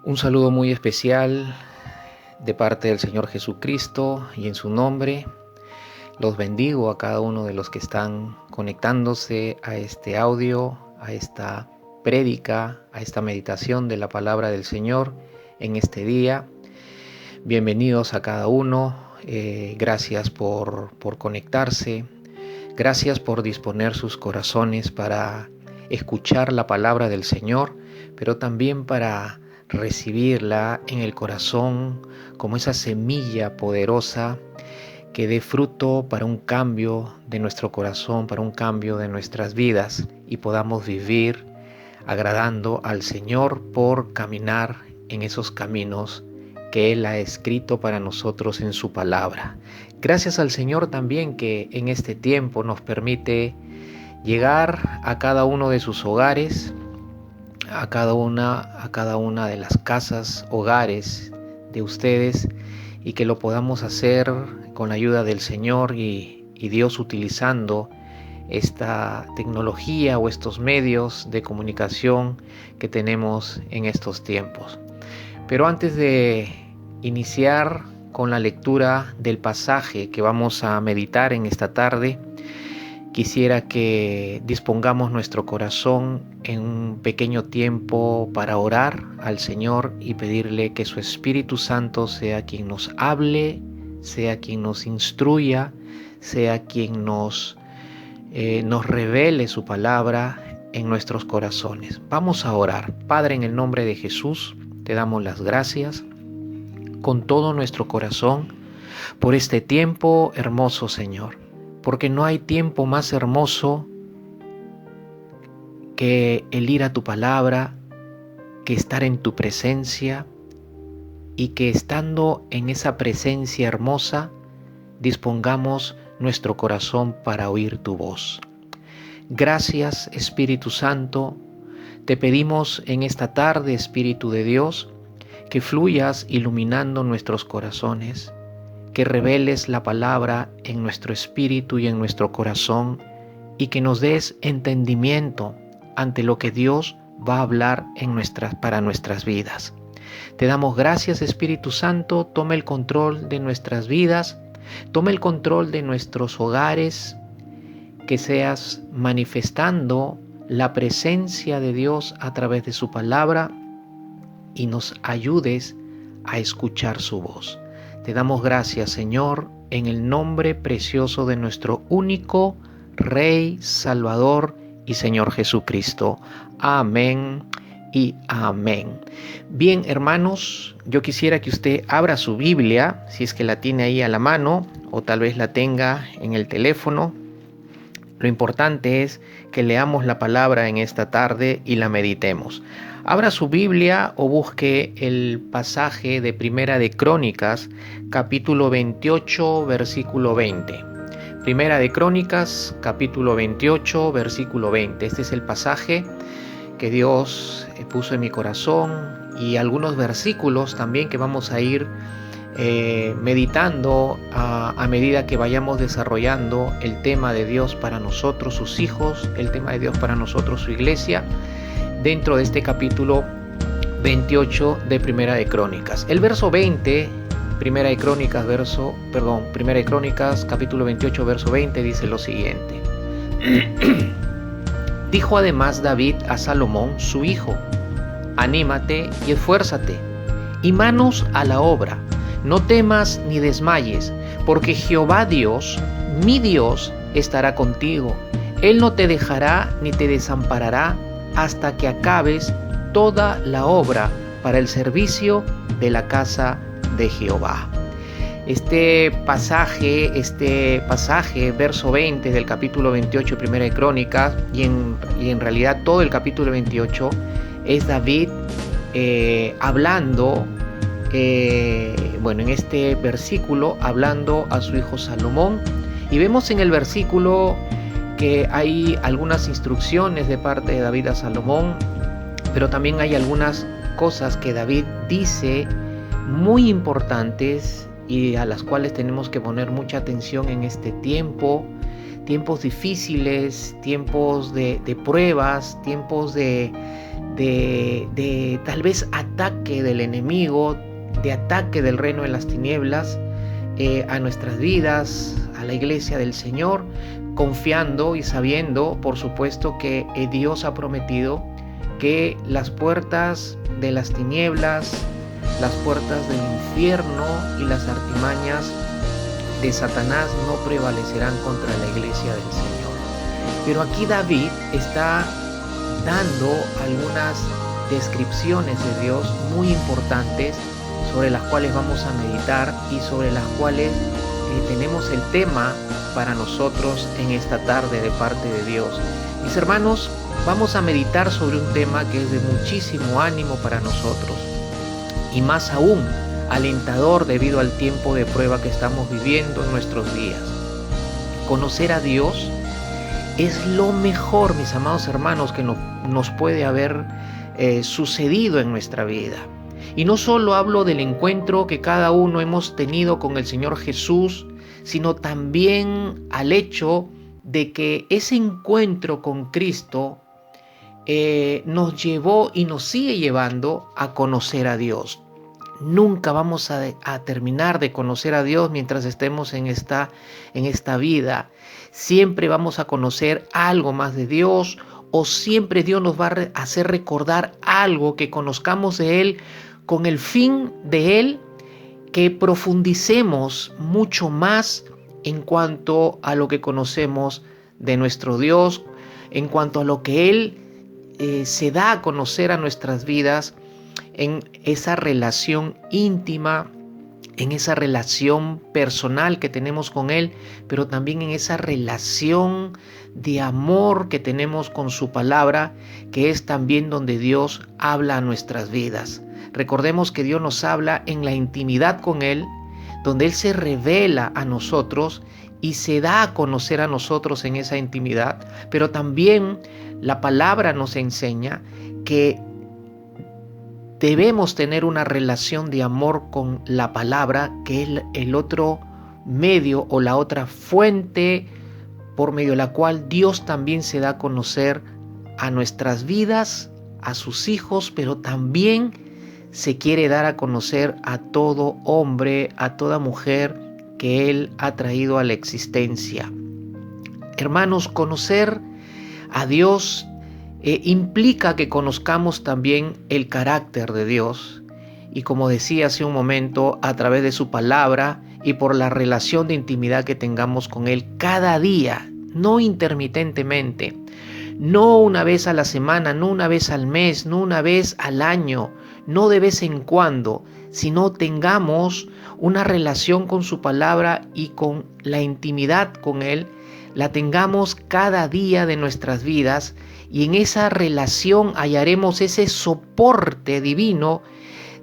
Un saludo muy especial de parte del Señor Jesucristo y en su nombre los bendigo a cada uno de los que están conectándose a este audio, a esta prédica, a esta meditación de la palabra del Señor en este día. Bienvenidos a cada uno, gracias por conectarse, gracias por disponer sus corazones para escuchar la palabra del Señor, pero también para recibirla en el corazón como esa semilla poderosa que dé fruto para un cambio de nuestro corazón, para un cambio de nuestras vidas y podamos vivir agradando al Señor por caminar en esos caminos que Él ha escrito para nosotros en su palabra. Gracias al Señor también que en este tiempo nos permite llegar a cada uno de sus hogares, a cada una de las casas, hogares de ustedes, y que lo podamos hacer con la ayuda del Señor y Dios utilizando esta tecnología o estos medios de comunicación que tenemos en estos tiempos. Pero antes de iniciar con la lectura del pasaje que vamos a meditar en esta tarde, quisiera que dispongamos nuestro corazón en un pequeño tiempo para orar al Señor y pedirle que su Espíritu Santo sea quien nos hable, sea quien nos instruya, sea quien nos revele su palabra en nuestros corazones. Vamos a orar. Padre, en el nombre de Jesús, te damos las gracias con todo nuestro corazón por este tiempo hermoso, Señor. Porque no hay tiempo más hermoso que el ir a tu palabra, que estar en tu presencia y que estando en esa presencia hermosa dispongamos nuestro corazón para oír tu voz. Gracias, Espíritu Santo. Te pedimos en esta tarde, Espíritu de Dios, que fluyas iluminando nuestros corazones, que reveles la palabra en nuestro espíritu y en nuestro corazón y que nos des entendimiento ante lo que Dios va a hablar para nuestras vidas. Te damos gracias, Espíritu Santo. Toma el control de nuestras vidas, toma el control de nuestros hogares, que seas manifestando la presencia de Dios a través de su palabra y nos ayudes a escuchar su voz. Te damos gracias, Señor, en el nombre precioso de nuestro único Rey, Salvador y Señor Jesucristo. Amén y amén. Bien, hermanos, yo quisiera que usted abra su Biblia, si es que la tiene ahí a la mano, o tal vez la tenga en el teléfono. Lo importante es que leamos la palabra en esta tarde y la meditemos. Abra su Biblia o busque el pasaje de Primera de Crónicas, capítulo 28, versículo 20. Primera de Crónicas, capítulo 28, versículo 20. Este es el pasaje que Dios puso en mi corazón y algunos versículos también que vamos a ir meditando a medida que vayamos desarrollando el tema de Dios para nosotros, sus hijos, el tema de Dios para nosotros, su iglesia, dentro de este capítulo 28 de Primera de Crónicas. El verso 20, Primera de Crónicas, capítulo 28, verso 20, dice lo siguiente. Dijo además David a Salomón, su hijo: anímate y esfuérzate, y manos a la obra. No temas ni desmayes, porque Jehová Dios, mi Dios, estará contigo. Él no te dejará ni te desamparará hasta que acabes toda la obra para el servicio de la casa de Jehová. Este pasaje, verso 20 del capítulo 28 de Primera de Crónicas, y en realidad todo el capítulo 28, es David hablando, en este versículo, hablando a su hijo Salomón. Y vemos en el versículo que hay algunas instrucciones de parte de David a Salomón, pero también hay algunas cosas que David dice muy importantes y a las cuales tenemos que poner mucha atención en este tiempo, tiempos difíciles, tiempos de pruebas, tiempos de de tal vez ataque del enemigo, de ataque del reino de las tinieblas a nuestras vidas, a la iglesia del Señor, confiando y sabiendo, por supuesto, que Dios ha prometido que las puertas de las tinieblas, las puertas del infierno y las artimañas de Satanás no prevalecerán contra la iglesia del Señor. Pero aquí David está dando algunas descripciones de Dios muy importantes sobre las cuales vamos a meditar y sobre las cuales tenemos el tema para nosotros en esta tarde de parte de Dios. Mis hermanos, vamos a meditar sobre un tema que es de muchísimo ánimo para nosotros y más aún alentador debido al tiempo de prueba que estamos viviendo en nuestros días. Conocer a Dios es lo mejor, mis amados hermanos, que nos puede haber sucedido en nuestra vida. Y no solo hablo del encuentro que cada uno hemos tenido con el Señor Jesús, sino también al hecho de que ese encuentro con Cristo nos llevó y nos sigue llevando a conocer a Dios. Nunca vamos a terminar de conocer a Dios mientras estemos en esta vida. Siempre vamos a conocer algo más de Dios, o siempre Dios nos va a hacer recordar algo que conozcamos de Él, con el fin de Él que profundicemos mucho más en cuanto a lo que conocemos de nuestro Dios, en cuanto a lo que Él se da a conocer a nuestras vidas, en esa relación íntima, en esa relación personal que tenemos con Él, pero también en esa relación de amor que tenemos con su palabra, que es también donde Dios habla a nuestras vidas. Recordemos que Dios nos habla en la intimidad con Él, donde Él se revela a nosotros y se da a conocer a nosotros en esa intimidad, pero también la palabra nos enseña que debemos tener una relación de amor con la palabra, que es el otro medio o la otra fuente por medio de la cual Dios también se da a conocer a nuestras vidas, a sus hijos, pero también se quiere dar a conocer a todo hombre, a toda mujer que Él ha traído a la existencia. Hermanos, conocer a Dios implica que conozcamos también el carácter de Dios. Y como decía hace un momento, a través de su palabra y por la relación de intimidad que tengamos con Él cada día, no intermitentemente, no una vez a la semana, no una vez al mes, no una vez al año, no de vez en cuando, sino tengamos una relación con su palabra y con la intimidad con Él, la tengamos cada día de nuestras vidas, y en esa relación hallaremos ese soporte divino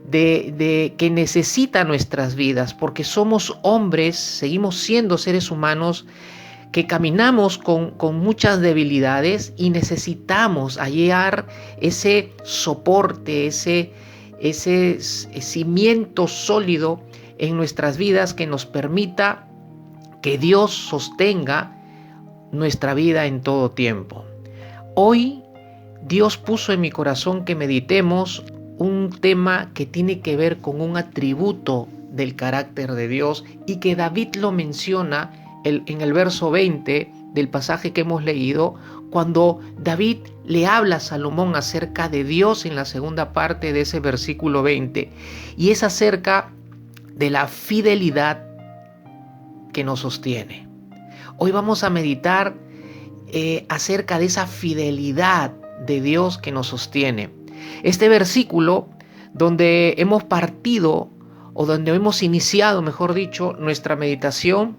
de que necesita nuestras vidas, porque somos hombres, seguimos siendo seres humanos que caminamos con muchas debilidades y necesitamos hallar ese soporte, ese cimiento sólido en nuestras vidas que nos permita que Dios sostenga nuestra vida en todo tiempo. Hoy Dios puso en mi corazón que meditemos un tema que tiene que ver con un atributo del carácter de Dios y que David lo menciona en el verso 20 del pasaje que hemos leído, cuando David le habla a Salomón acerca de Dios en la segunda parte de ese versículo 20, y es acerca de la fidelidad que nos sostiene. Hoy vamos a meditar acerca de esa fidelidad de Dios que nos sostiene. Este versículo donde hemos partido, o donde hemos iniciado, mejor dicho, nuestra meditación,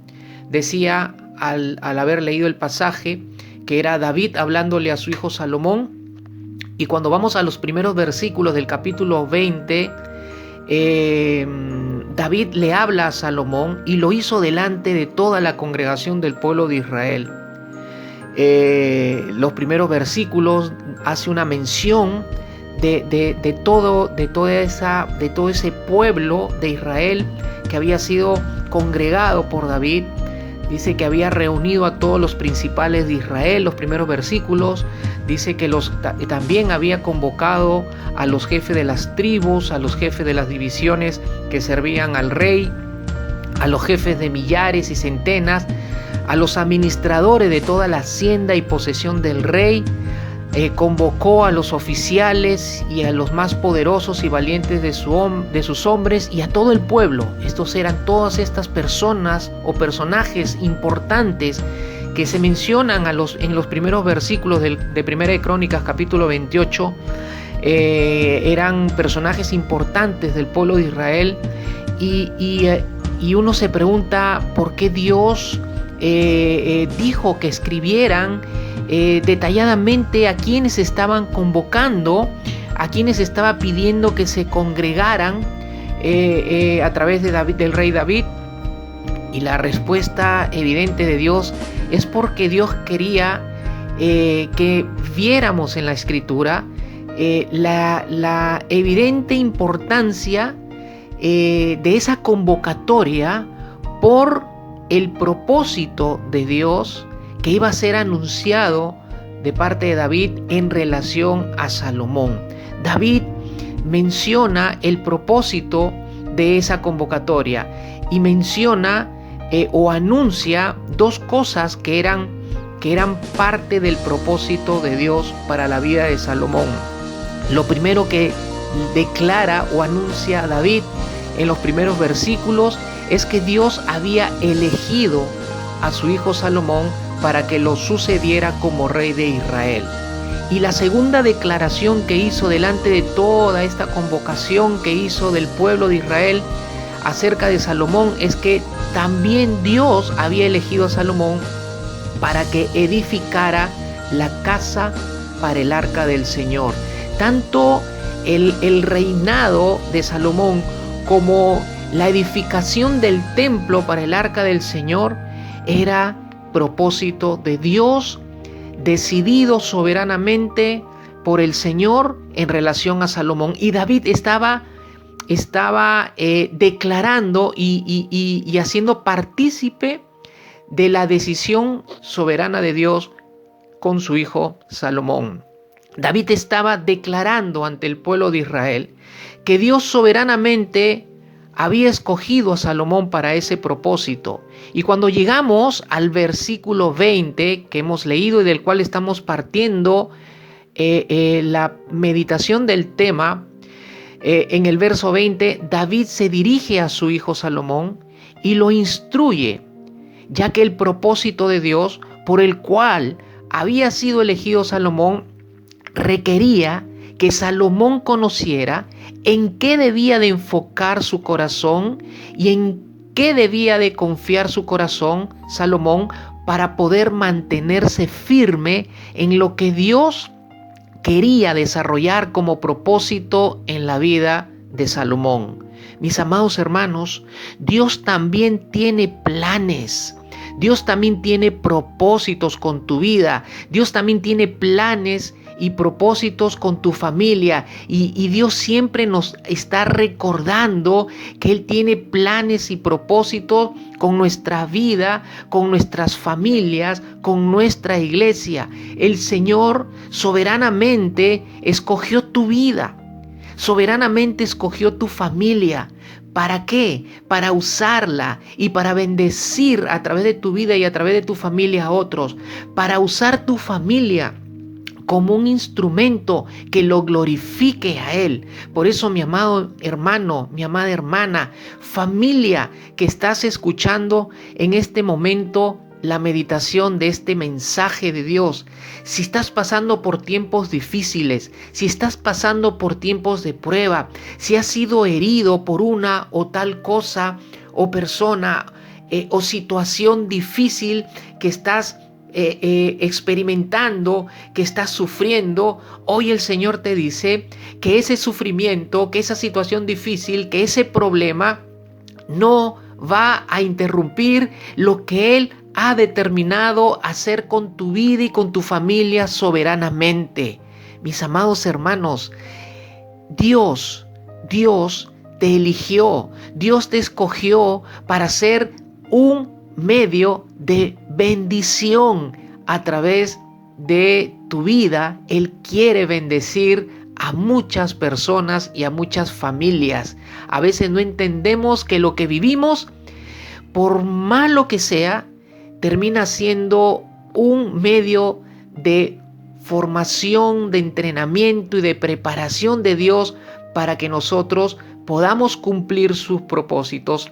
decía al haber leído el pasaje que era David hablándole a su hijo Salomón, y cuando vamos a los primeros versículos del capítulo 20, David le habla a Salomón y lo hizo delante de toda la congregación del pueblo de Israel. Los primeros versículos hace una mención de todo ese pueblo de Israel que había sido congregado por David, dice que había reunido a todos los principales de Israel, los primeros versículos. Dice que también había convocado a los jefes de las tribus, a los jefes de las divisiones que servían al rey, a los jefes de millares y centenas, a los administradores de toda la hacienda y posesión del rey. Convocó a los oficiales y a los más poderosos y valientes de sus hombres y a todo el pueblo. Estos eran todas estas personas o personajes importantes que se mencionan en los primeros versículos de Primera de Crónicas, capítulo 28. Eran personajes importantes del pueblo de Israel y uno se pregunta por qué Dios dijo que escribieran detalladamente a quienes estaban convocando, a quienes estaba pidiendo que se congregaran a través del rey David. Y la respuesta evidente de Dios es porque Dios quería que viéramos en la Escritura la evidente importancia de esa convocatoria por el propósito de Dios que iba a ser anunciado de parte de David en relación a Salomón. David menciona el propósito de esa convocatoria y menciona o anuncia dos cosas que eran parte del propósito de Dios para la vida de Salomón. Lo primero que declara o anuncia David en los primeros versículos es que Dios había elegido a su hijo Salomón para que lo sucediera como rey de Israel. Y la segunda declaración que hizo delante de toda esta convocación que hizo del pueblo de Israel acerca de Salomón es que también Dios había elegido a Salomón para que edificara la casa para el arca del Señor. Tanto el reinado de Salomón como la edificación del templo para el arca del Señor era propósito de Dios, decidido soberanamente por el Señor en relación a Salomón. Y David estaba declarando y haciendo partícipe de la decisión soberana de Dios con su hijo Salomón. David estaba declarando ante el pueblo de Israel que Dios soberanamente había escogido a Salomón para ese propósito. Y cuando llegamos al versículo 20 que hemos leído y del cual estamos partiendo la meditación del tema, en el verso 20, David se dirige a su hijo Salomón y lo instruye, ya que el propósito de Dios por el cual había sido elegido Salomón requería que Salomón conociera en qué debía de enfocar su corazón y en qué debía de confiar su corazón Salomón para poder mantenerse firme en lo que Dios quería desarrollar como propósito en la vida de Salomón. Mis amados hermanos, Dios también tiene planes. Dios también tiene propósitos con tu vida. Dios también tiene planes y propósitos con tu familia. Y Dios siempre nos está recordando que Él tiene planes y propósitos con nuestra vida, con nuestras familias, con nuestra iglesia. El Señor soberanamente escogió tu vida. Soberanamente escogió tu familia. ¿Para qué? Para usarla y para bendecir a través de tu vida y a través de tu familia a otros. Para usar tu familia como un instrumento que lo glorifique a Él. Por eso, mi amado hermano, mi amada hermana, familia que estás escuchando en este momento la meditación de este mensaje de Dios, si estás pasando por tiempos difíciles, si estás pasando por tiempos de prueba, si has sido herido por una o tal cosa o persona o situación difícil que estás experimentando, que estás sufriendo, hoy el Señor te dice que ese sufrimiento, que esa situación difícil, que ese problema no va a interrumpir lo que Él ha determinado hacer con tu vida y con tu familia soberanamente. Mis amados hermanos, Dios te eligió, Dios te escogió para ser un medio de bendición a través de tu vida. Él quiere bendecir a muchas personas y a muchas familias. A veces no entendemos que lo que vivimos, por malo que sea, termina siendo un medio de formación, de entrenamiento y de preparación de Dios para que nosotros podamos cumplir sus propósitos,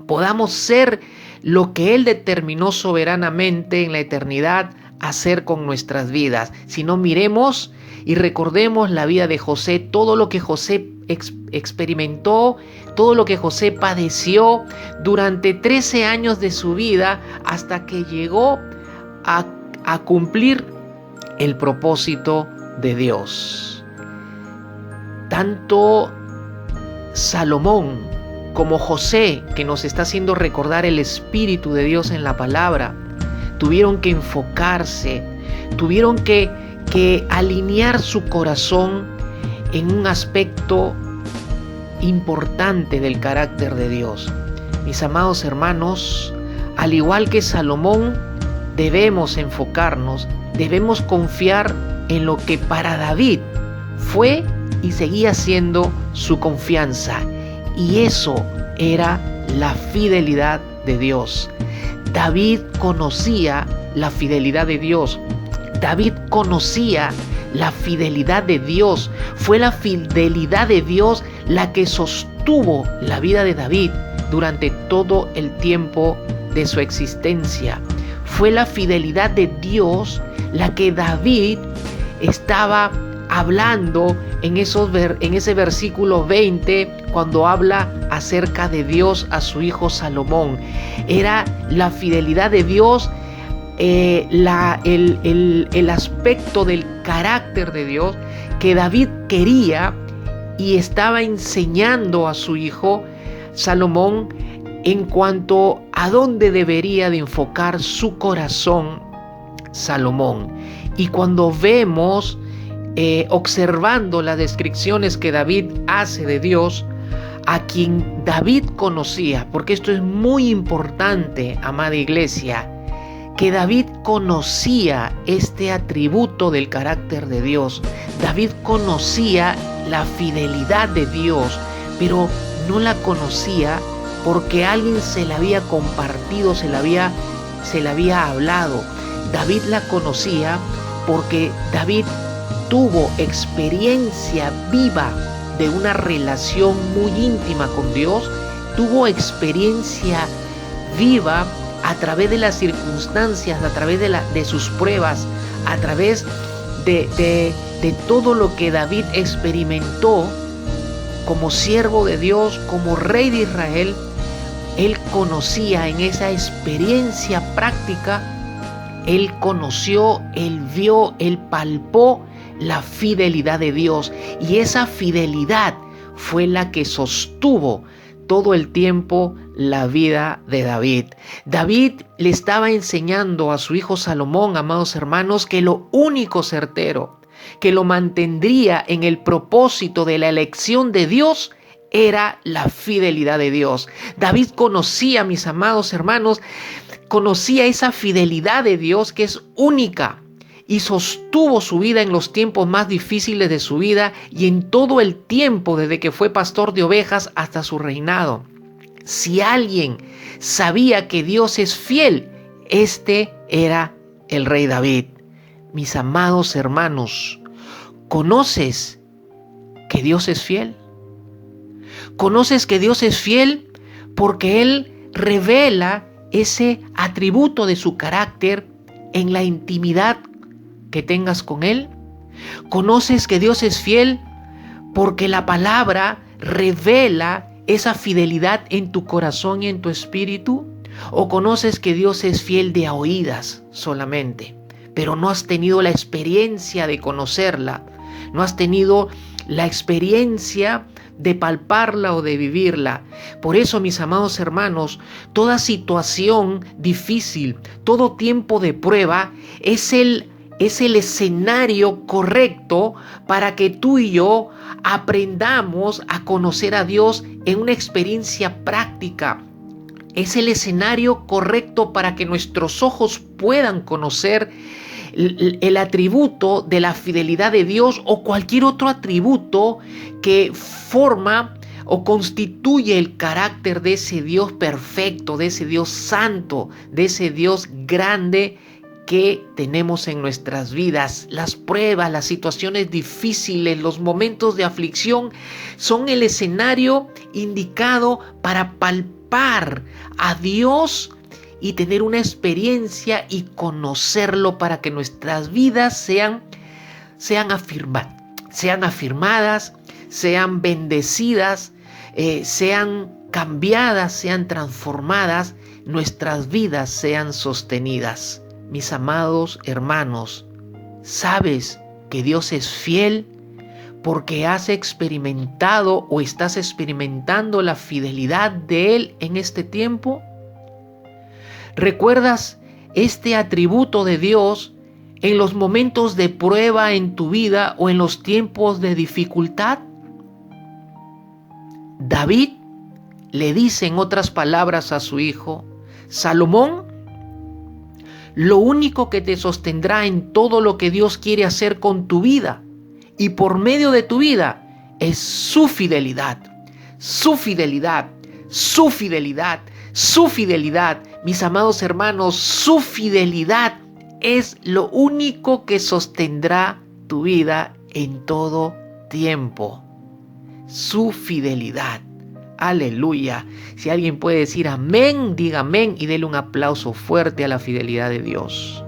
podamos ser lo que Él determinó soberanamente en la eternidad hacer con nuestras vidas. Si no, miremos y recordemos la vida de José, todo lo que José experimentó, todo lo que José padeció durante 13 años de su vida hasta que llegó a cumplir el propósito de Dios. Tanto Salomón como José, que nos está haciendo recordar el Espíritu de Dios en la palabra, tuvieron que enfocarse, tuvieron que alinear su corazón en un aspecto importante del carácter de Dios. Mis amados hermanos, al igual que Salomón, debemos enfocarnos, debemos confiar en lo que para David fue y seguía siendo su confianza. Y eso era la fidelidad de Dios. David conocía la fidelidad de Dios. David conocía la fidelidad de Dios. Fue la fidelidad de Dios la que sostuvo la vida de David durante todo el tiempo de su existencia. Fue la fidelidad de Dios la que David estaba hablando en ese versículo 20, cuando habla acerca de Dios a su hijo Salomón. Era la fidelidad de Dios, el aspecto del carácter de Dios que David quería y estaba enseñando a su hijo Salomón en cuanto a dónde debería de enfocar su corazón Salomón. Y cuando vemos, observando las descripciones que David hace de Dios, a quien David conocía, porque esto es muy importante, amada iglesia, que David conocía este atributo del carácter de Dios. David conocía la fidelidad de Dios, pero no la conocía porque alguien se la había compartido, se la había hablado. David la conocía porque David tuvo experiencia viva de una relación muy íntima con Dios, tuvo experiencia viva a través de las circunstancias, a través de sus pruebas, a través de todo lo que David experimentó como siervo de Dios, como rey de Israel. Él conocía en esa experiencia práctica, él conoció, él vio, él palpó la fidelidad de Dios, y esa fidelidad fue la que sostuvo todo el tiempo la vida de David. David le estaba enseñando a su hijo Salomón, amados hermanos, que lo único certero que lo mantendría en el propósito de la elección de Dios era la fidelidad de Dios. David conocía, mis amados hermanos, conocía esa fidelidad de Dios que es única, y sostuvo su vida en los tiempos más difíciles de su vida y en todo el tiempo desde que fue pastor de ovejas hasta su reinado. Si alguien sabía que Dios es fiel, este era el rey David. Mis amados hermanos, ¿conoces que Dios es fiel? ¿Conoces que Dios es fiel? Porque Él revela ese atributo de su carácter en la intimidad que tengas con Él. ¿Conoces que Dios es fiel? Porque la palabra revela esa fidelidad en tu corazón y en tu espíritu. ¿O conoces que Dios es fiel de a oídas solamente, pero no has tenido la experiencia de conocerla? No has tenido la experiencia de palparla o de vivirla. Por eso, mis amados hermanos, toda situación difícil, todo tiempo de prueba es el escenario correcto para que tú y yo aprendamos a conocer a Dios en una experiencia práctica. es el escenario correcto para que nuestros ojos puedan conocer el atributo de la fidelidad de Dios o cualquier otro atributo que forma o constituye el carácter de ese Dios perfecto, de ese Dios santo, de ese Dios grande que tenemos en nuestras vidas. Las pruebas, las situaciones difíciles, los momentos de aflicción son el escenario indicado para palpar a Dios y tener una experiencia y conocerlo para que nuestras vidas sean afirmadas, sean bendecidas, sean cambiadas, sean transformadas, nuestras vidas sean sostenidas. Mis amados hermanos, ¿sabes que Dios es fiel porque has experimentado o estás experimentando la fidelidad de Él en este tiempo? ¿Recuerdas este atributo de Dios en los momentos de prueba en tu vida o en los tiempos de dificultad? David le dice en otras palabras a su hijo, Salomón, lo único que te sostendrá en todo lo que Dios quiere hacer con tu vida y por medio de tu vida es su fidelidad, su fidelidad, su fidelidad, su fidelidad. Mis amados hermanos, su fidelidad es lo único que sostendrá tu vida en todo tiempo. Su fidelidad. Aleluya. Si alguien puede decir amén, diga amén y dele un aplauso fuerte a la fidelidad de Dios.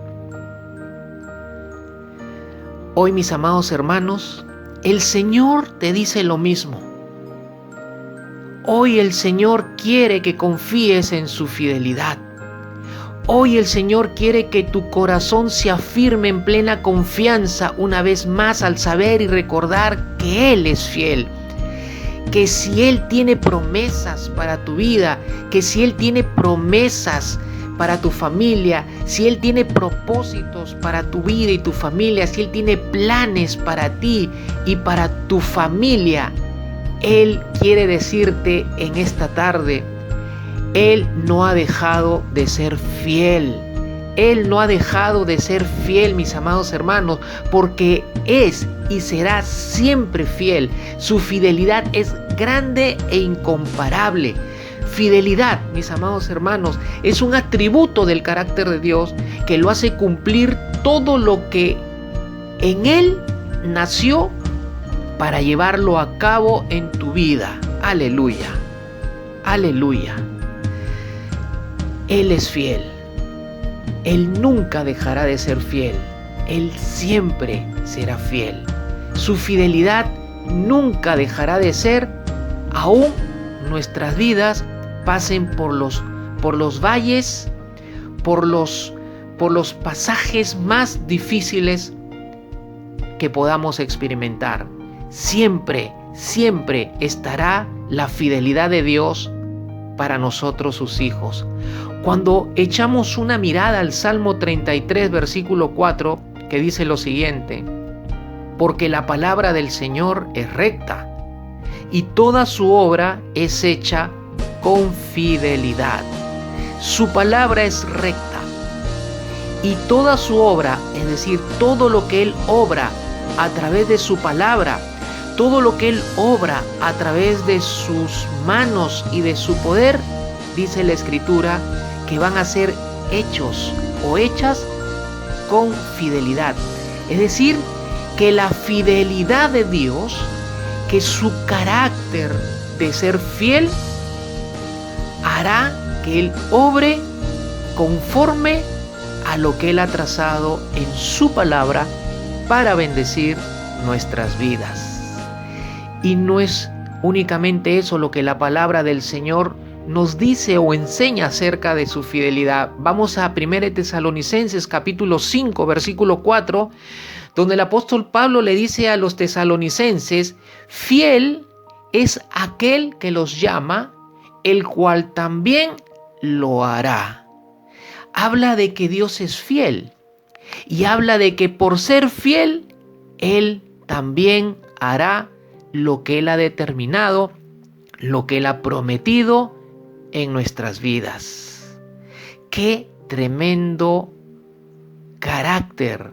Hoy, mis amados hermanos, el Señor te dice lo mismo. Hoy el Señor quiere que confíes en su fidelidad. Hoy el Señor quiere que tu corazón se afirme en plena confianza una vez más al saber y recordar que Él es fiel. Que si Él tiene promesas para tu vida, que si Él tiene promesas para tu familia, si Él tiene propósitos para tu vida y tu familia, si Él tiene planes para ti y para tu familia, Él quiere decirte en esta tarde, Él no ha dejado de ser fiel. Él no ha dejado de ser fiel, mis amados hermanos, porque es y será siempre fiel. Su fidelidad es grande e incomparable. Fidelidad, mis amados hermanos, es un atributo del carácter de Dios que lo hace cumplir todo lo que en Él nació para llevarlo a cabo en tu vida. Aleluya, aleluya. Él es fiel. Él nunca dejará de ser fiel. Él siempre será fiel. Su fidelidad nunca dejará de ser, aún nuestras vidas pasen por los valles, por los pasajes más difíciles que podamos experimentar. Siempre, siempre estará la fidelidad de Dios para nosotros, sus hijos. Cuando echamos una mirada al Salmo 33, versículo 4, que dice lo siguiente: porque la palabra del Señor es recta, y toda su obra es hecha con fidelidad. Su palabra es recta, y toda su obra, es decir, todo lo que Él obra a través de su palabra, todo lo que Él obra a través de sus manos y de su poder, dice la Escritura, que van a ser hechos o hechas con fidelidad. Es decir, que la fidelidad de Dios, que su carácter de ser fiel, hará que Él obre conforme a lo que Él ha trazado en su palabra para bendecir nuestras vidas. Y no es únicamente eso lo que la palabra del Señor nos dice o enseña acerca de su fidelidad. Vamos a 1 Tesalonicenses capítulo 5, versículo 4, donde el apóstol Pablo le dice a los tesalonicenses: fiel es aquel que los llama, el cual también lo hará. Habla de que Dios es fiel y habla de que por ser fiel, Él también hará lo que Él ha determinado, lo que Él ha prometido en nuestras vidas. Qué tremendo carácter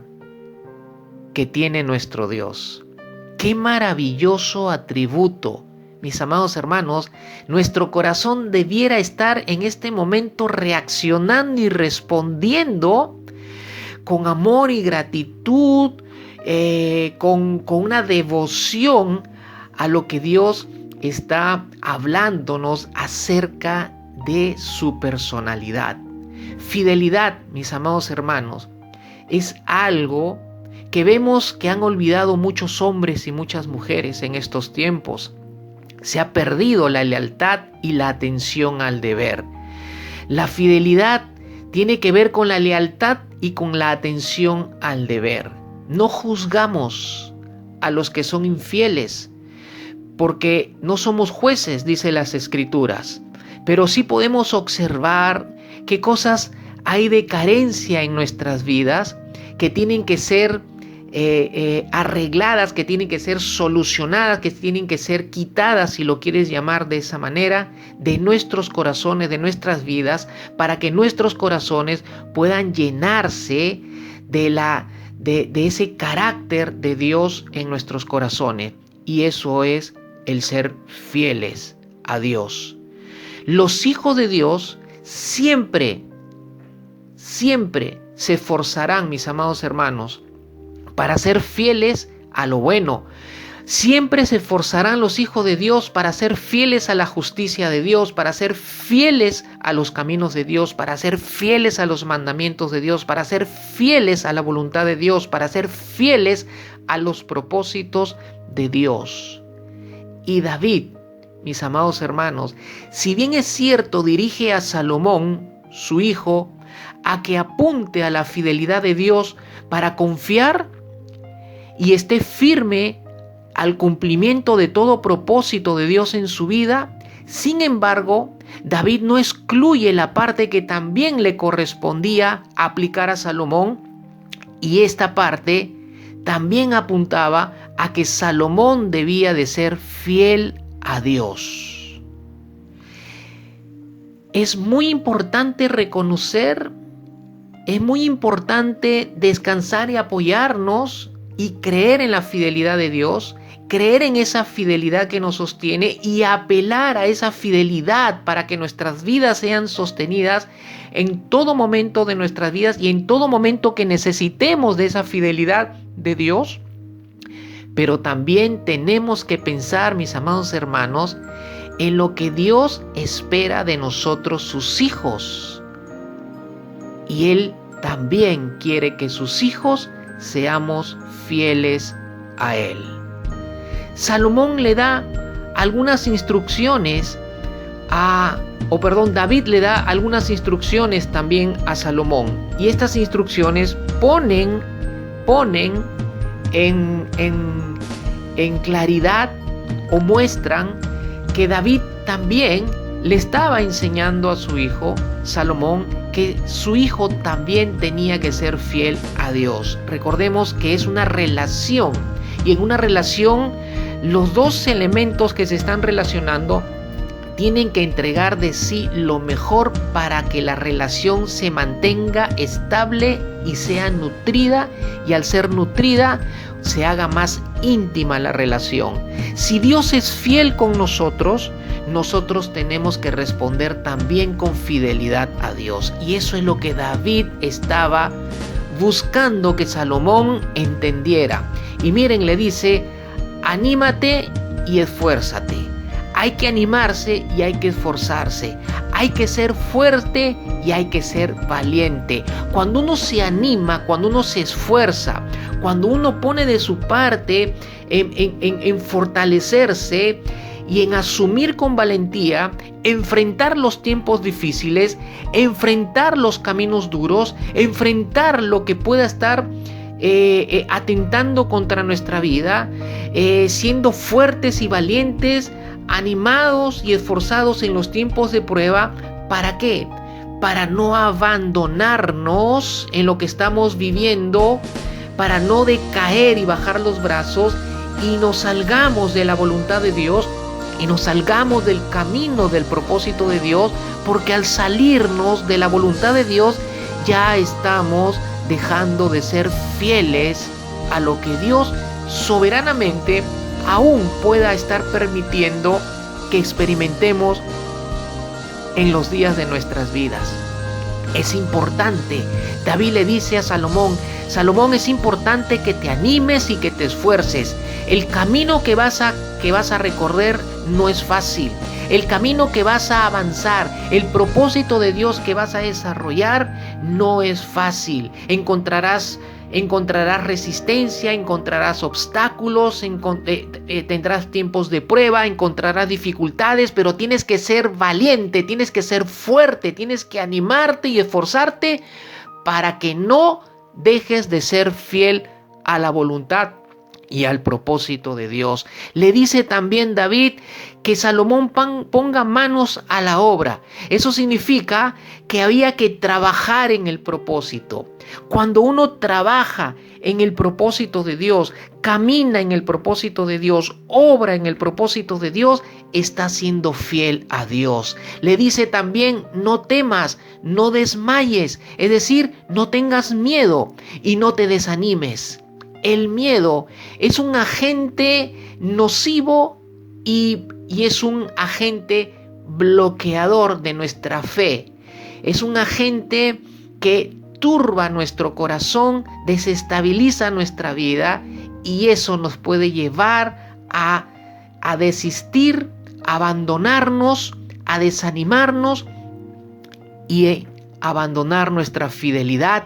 que tiene nuestro Dios. Qué maravilloso atributo. Mis amados hermanos, nuestro corazón debiera estar en este momento reaccionando y respondiendo con amor y gratitud, con una devoción a lo que Dios está hablándonos acerca de su personalidad. Fidelidad, mis amados hermanos, es algo que vemos que han olvidado muchos hombres y muchas mujeres en estos tiempos. Se ha perdido la lealtad y la atención al deber. La fidelidad tiene que ver con la lealtad y con la atención al deber. No juzgamos a los que son infieles, porque no somos jueces, dice las Escrituras, pero sí podemos observar qué cosas hay de carencia en nuestras vidas que tienen que ser arregladas, que tienen que ser solucionadas, que tienen que ser quitadas, si lo quieres llamar de esa manera, de nuestros corazones, de nuestras vidas, para que nuestros corazones puedan llenarse de ese carácter de Dios en nuestros corazones. Y eso es el ser fieles a Dios. Los hijos de Dios siempre se esforzarán, mis amados hermanos, para ser fieles a lo bueno. Siempre se esforzarán los hijos de Dios para ser fieles a la justicia de Dios, para ser fieles a los caminos de Dios, para ser fieles a los mandamientos de Dios, para ser fieles a la voluntad de Dios, para ser fieles a los propósitos de Dios. Y David, mis amados hermanos, si bien es cierto, dirige a Salomón, su hijo, a que apunte a la fidelidad de Dios para confiar y esté firme al cumplimiento de todo propósito de Dios en su vida. Sin embargo, David no excluye la parte que también le correspondía aplicar a Salomón, y esta parte también apuntaba a que Salomón debía de ser fiel a Dios. Es muy importante reconocer, es muy importante descansar y apoyarnos y creer en la fidelidad de Dios, creer en esa fidelidad que nos sostiene y apelar a esa fidelidad para que nuestras vidas sean sostenidas en todo momento de nuestras vidas y en todo momento que necesitemos de esa fidelidad de Dios. Pero también tenemos que pensar, mis amados hermanos, en lo que Dios espera de nosotros, sus hijos. Y Él también quiere que sus hijos seamos fieles a Él. Salomón le da algunas instrucciones David le da algunas instrucciones también a Salomón. Y estas instrucciones ponen en claridad o muestran que David también le estaba enseñando a su hijo Salomón que su hijo también tenía que ser fiel a Dios. Recordemos que es una relación, y en una relación los dos elementos que se están relacionando tienen que entregar de sí lo mejor para que la relación se mantenga estable y sea nutrida, y al ser nutrida se haga más íntima la relación. Si Dios es fiel con nosotros, nosotros tenemos que responder también con fidelidad a Dios. Y eso es lo que David estaba buscando que Salomón entendiera. Y miren, le dice: anímate y esfuérzate. Hay que animarse y hay que esforzarse. Hay que ser fuerte y hay que ser valiente. Cuando uno se anima, cuando uno se esfuerza, cuando uno pone de su parte en fortalecerse y en asumir con valentía, enfrentar los tiempos difíciles, enfrentar los caminos duros, enfrentar lo que pueda estar atentando contra nuestra vida, siendo fuertes y valientes, animados y esforzados en los tiempos de prueba. ¿Para qué? Para no abandonarnos en lo que estamos viviendo, para no decaer y bajar los brazos y nos salgamos de la voluntad de Dios y nos salgamos del camino del propósito de Dios, porque al salirnos de la voluntad de Dios ya estamos dejando de ser fieles a lo que Dios soberanamente aún pueda estar permitiendo que experimentemos en los días de nuestras vidas. Es importante, David le dice a Salomón, es importante que te animes y que te esfuerces. El camino que vas a recorrer no es fácil. El camino que vas a avanzar, el propósito de Dios que vas a desarrollar no es fácil. Encontrarás resistencia, encontrarás obstáculos, tendrás tiempos de prueba, encontrarás dificultades, pero tienes que ser valiente, tienes que ser fuerte, tienes que animarte y esforzarte para que no dejes de ser fiel a la voluntad y al propósito de Dios. Le dice también David que Salomón ponga manos a la obra. Eso significa que había que trabajar en el propósito. Cuando uno trabaja en el propósito de Dios, camina en el propósito de Dios, obra en el propósito de Dios, está siendo fiel a Dios. Le dice también, no temas, no desmayes, es decir, no tengas miedo y no te desanimes. El miedo es un agente nocivo y es un agente bloqueador de nuestra fe. Es un agente que turba nuestro corazón, desestabiliza nuestra vida y eso nos puede llevar a desistir, a abandonarnos, a desanimarnos y abandonar nuestra fidelidad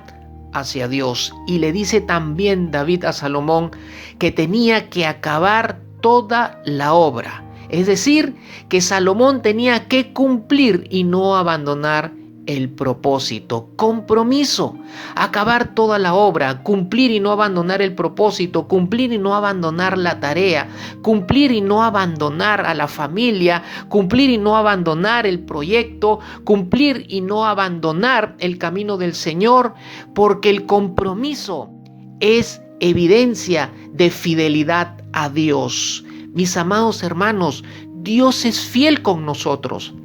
hacia Dios. Y le dice también David a Salomón que tenía que acabar toda la obra. Es decir, que Salomón tenía que cumplir y no abandonar el propósito. Compromiso, acabar toda la obra, cumplir y no abandonar el propósito, cumplir y no abandonar la tarea, cumplir y no abandonar a la familia, cumplir y no abandonar el proyecto, cumplir y no abandonar el camino del Señor, porque el compromiso es evidencia de fidelidad a Dios. Mis amados hermanos, Dios es fiel con nosotros,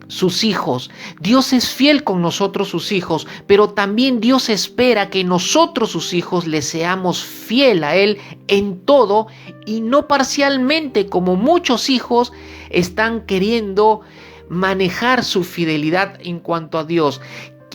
sus hijos. Dios es fiel con nosotros, sus hijos, pero también Dios espera que nosotros, sus hijos, le seamos fiel a Él en todo y no parcialmente, como muchos hijos están queriendo manejar su fidelidad en cuanto a Dios.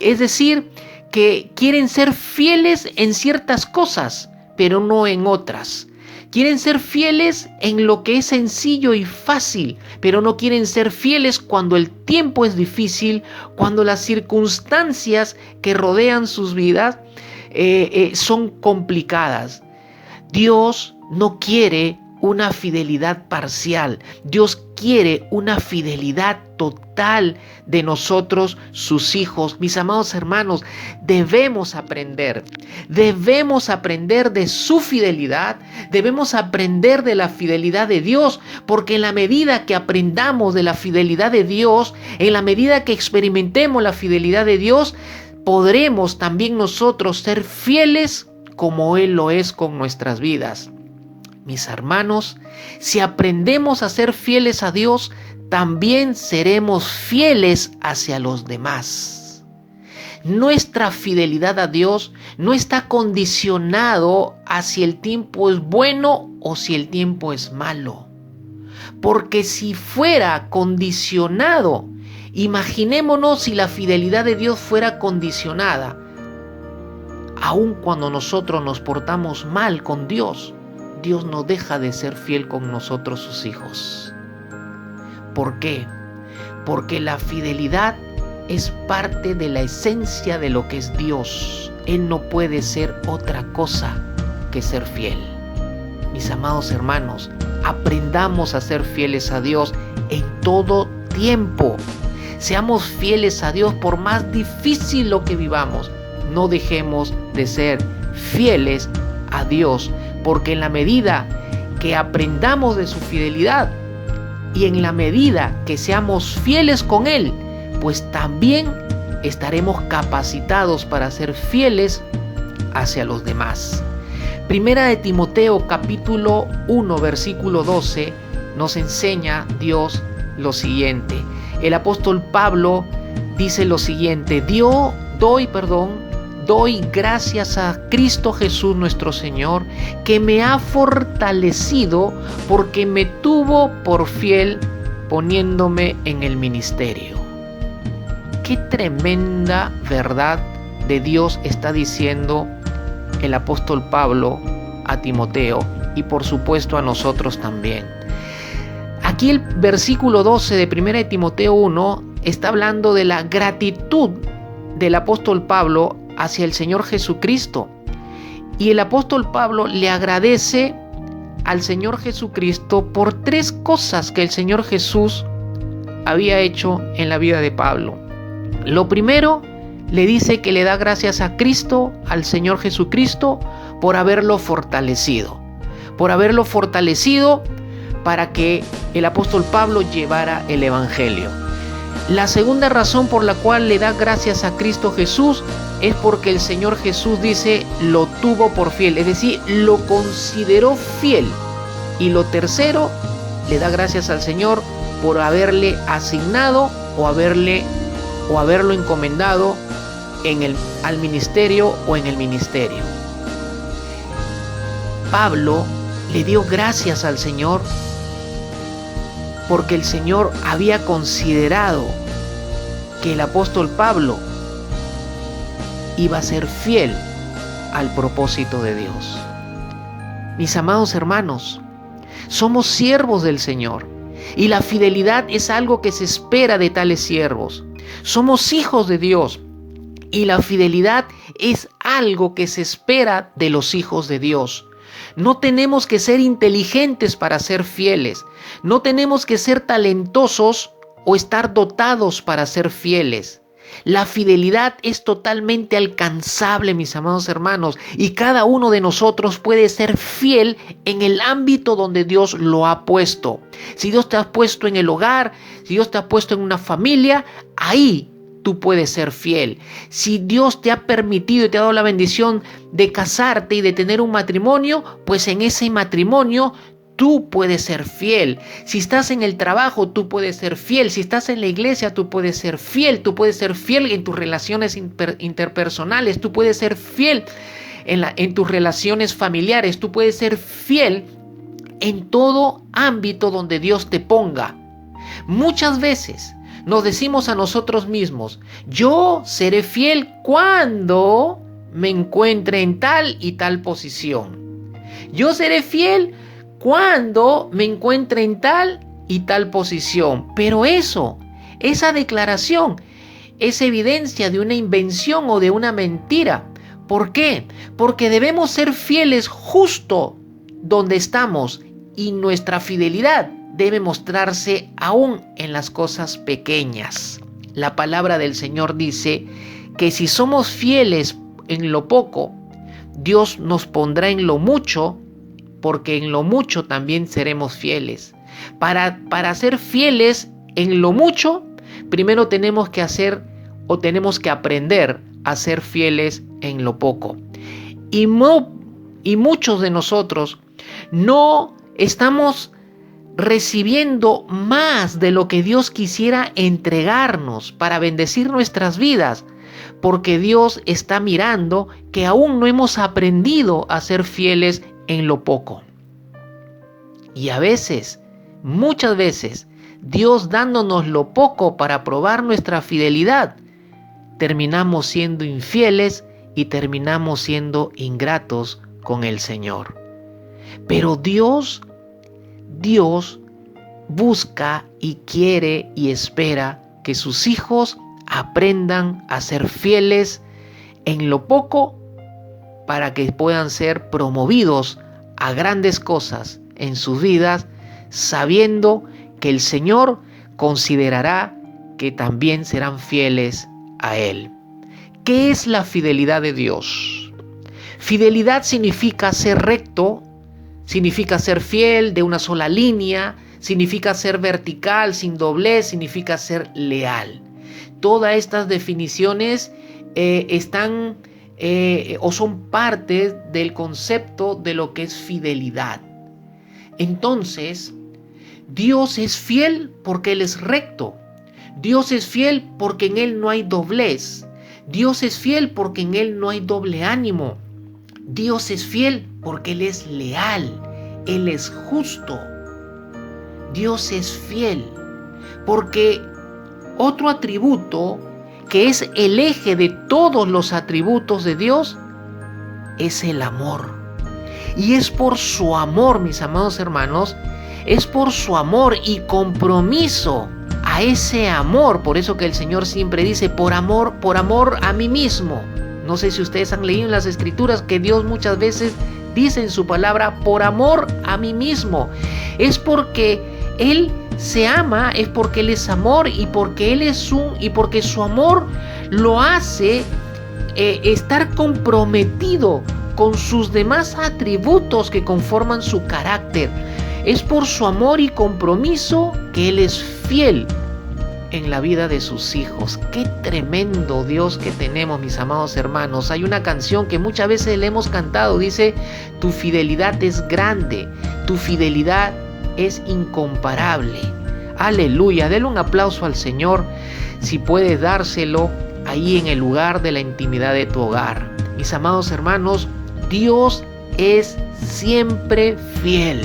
Es decir, que quieren ser fieles en ciertas cosas, pero no en otras. Quieren ser fieles en lo que es sencillo y fácil, pero no quieren ser fieles cuando el tiempo es difícil, cuando las circunstancias que rodean sus vidas son complicadas. Dios no quiere una fidelidad parcial. Dios quiere una fidelidad total de nosotros, sus hijos. Mis amados hermanos, debemos aprender de su fidelidad, debemos aprender de la fidelidad de Dios, porque en la medida que aprendamos de la fidelidad de Dios, en la medida que experimentemos la fidelidad de Dios, podremos también nosotros ser fieles como Él lo es con nuestras vidas. Mis hermanos, si aprendemos a ser fieles a Dios, también seremos fieles hacia los demás. Nuestra fidelidad a Dios no está condicionado a si el tiempo es bueno o si el tiempo es malo. Porque si fuera condicionado, imaginémonos si la fidelidad de Dios fuera condicionada. Aun cuando nosotros nos portamos mal con Dios, Dios no deja de ser fiel con nosotros, sus hijos. ¿Por qué? Porque la fidelidad es parte de la esencia de lo que es Dios. Él no puede ser otra cosa que ser fiel. Mis amados hermanos, aprendamos a ser fieles a Dios en todo tiempo. Seamos fieles a Dios por más difícil lo que vivamos. No dejemos de ser fieles a Dios, porque en la medida que aprendamos de su fidelidad y en la medida que seamos fieles con Él, pues también estaremos capacitados para ser fieles hacia los demás. Primera de Timoteo capítulo 1 versículo 12 nos enseña Dios lo siguiente. El apóstol Pablo dice lo siguiente: doy gracias a Cristo Jesús nuestro Señor, que me ha fortalecido porque me tuvo por fiel poniéndome en el ministerio. Qué tremenda verdad de Dios está diciendo el apóstol Pablo a Timoteo y por supuesto a nosotros también. Aquí el versículo 12 de 1 de Timoteo 1 está hablando de la gratitud del apóstol Pablo hacia el Señor Jesucristo. Y el apóstol Pablo le agradece al Señor Jesucristo por 3 cosas que el Señor Jesús había hecho en la vida de Pablo. Lo primero, le dice que le da gracias a Cristo, al Señor Jesucristo, por haberlo fortalecido. Para que el apóstol Pablo llevara el evangelio. La segunda razón por la cual le da gracias a Cristo Jesús es porque el Señor Jesús dice lo tuvo por fiel, es decir, lo consideró fiel. Y lo tercero, le da gracias al Señor por haberle asignado o haberlo encomendado al ministerio o en el ministerio. Pablo le dio gracias al Señor porque el Señor había considerado que el apóstol Pablo iba a ser fiel al propósito de Dios. Mis amados hermanos, somos siervos del Señor y la fidelidad es algo que se espera de tales siervos. Somos hijos de Dios y la fidelidad es algo que se espera de los hijos de Dios. No tenemos que ser inteligentes para ser fieles. No tenemos que ser talentosos o estar dotados para ser fieles. La fidelidad es totalmente alcanzable, mis amados hermanos, y cada uno de nosotros puede ser fiel en el ámbito donde Dios lo ha puesto. Si Dios te ha puesto en el hogar, si Dios te ha puesto en una familia, ahí tú puedes ser fiel. Si Dios te ha permitido y te ha dado la bendición de casarte y de tener un matrimonio, pues en ese matrimonio tú puedes ser fiel. Si estás en el trabajo, tú puedes ser fiel. Si estás en la iglesia, tú puedes ser fiel. Tú puedes ser fiel en tus relaciones interpersonales. Tú puedes ser fiel en tus relaciones familiares. Tú puedes ser fiel en todo ámbito donde Dios te ponga. Muchas veces nos decimos a nosotros mismos: yo seré fiel cuando me encuentre en tal y tal posición. Yo seré fiel cuando me encuentre en tal y tal posición. Pero esa declaración es evidencia de una invención o de una mentira. ¿Por qué? Porque debemos ser fieles justo donde estamos y nuestra fidelidad debe mostrarse aún en las cosas pequeñas. La palabra del Señor dice que si somos fieles en lo poco, Dios nos pondrá en lo mucho, porque en lo mucho también seremos fieles. Para ser fieles en lo mucho, primero tenemos que aprender a ser fieles en lo poco. Y muchos de nosotros no estamos recibiendo más de lo que Dios quisiera entregarnos para bendecir nuestras vidas, porque Dios está mirando que aún no hemos aprendido a ser fieles en lo poco. Y muchas veces, Dios dándonos lo poco para probar nuestra fidelidad, terminamos siendo infieles y terminamos siendo ingratos con el Señor. Pero Dios busca y quiere y espera que sus hijos aprendan a ser fieles en lo poco para que puedan ser promovidos a grandes cosas en sus vidas, sabiendo que el Señor considerará que también serán fieles a Él. ¿Qué es la fidelidad de Dios? Fidelidad significa ser recto, significa ser fiel de una sola línea, significa ser vertical, sin doblez, significa ser leal. Todas estas definiciones están o son parte del concepto de lo que es fidelidad. Entonces, Dios es fiel porque Él es recto. Dios es fiel porque en Él no hay doblez. Dios es fiel porque en Él no hay doble ánimo. Dios es fiel porque Él es leal. Él es justo. Dios es fiel porque otro atributo que es el eje de todos los atributos de Dios es el amor. Y es por su amor, mis amados hermanos, es por su amor y compromiso a ese amor. Por eso que el Señor siempre dice, por amor a mí mismo. No sé si ustedes han leído en las Escrituras que Dios muchas veces dice en su palabra, por amor a mí mismo. Es porque Él se ama, es porque Él es amor y porque porque su amor lo hace estar comprometido con sus demás atributos que conforman su carácter. Es por su amor y compromiso que Él es fiel en la vida de sus hijos. Qué tremendo Dios que tenemos, mis amados hermanos. Hay una canción que muchas veces le hemos cantado, dice, tu fidelidad es grande, tu fidelidad es incomparable. Aleluya, denle un aplauso al Señor si puedes dárselo ahí en el lugar de la intimidad de tu hogar. Mis amados hermanos, Dios es siempre fiel.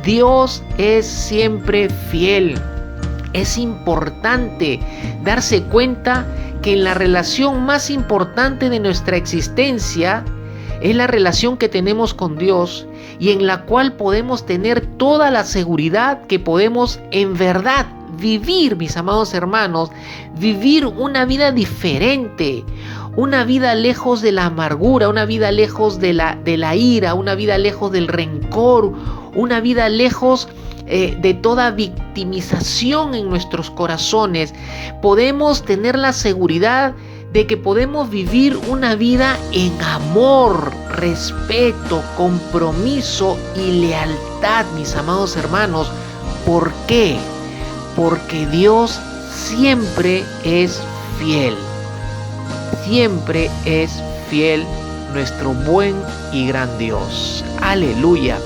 Dios es siempre fiel. Es importante darse cuenta que en la relación más importante de nuestra existencia es la relación que tenemos con Dios y en la cual podemos tener toda la seguridad que podemos en verdad vivir, mis amados hermanos, vivir una vida diferente, una vida lejos de la amargura, una vida lejos de la ira, una vida lejos del rencor, una vida lejos de toda victimización en nuestros corazones. Podemos tener la seguridad de que podemos vivir una vida en amor, respeto, compromiso y lealtad, mis amados hermanos. ¿Por qué? Porque Dios siempre es fiel. Siempre es fiel nuestro buen y gran Dios. Aleluya.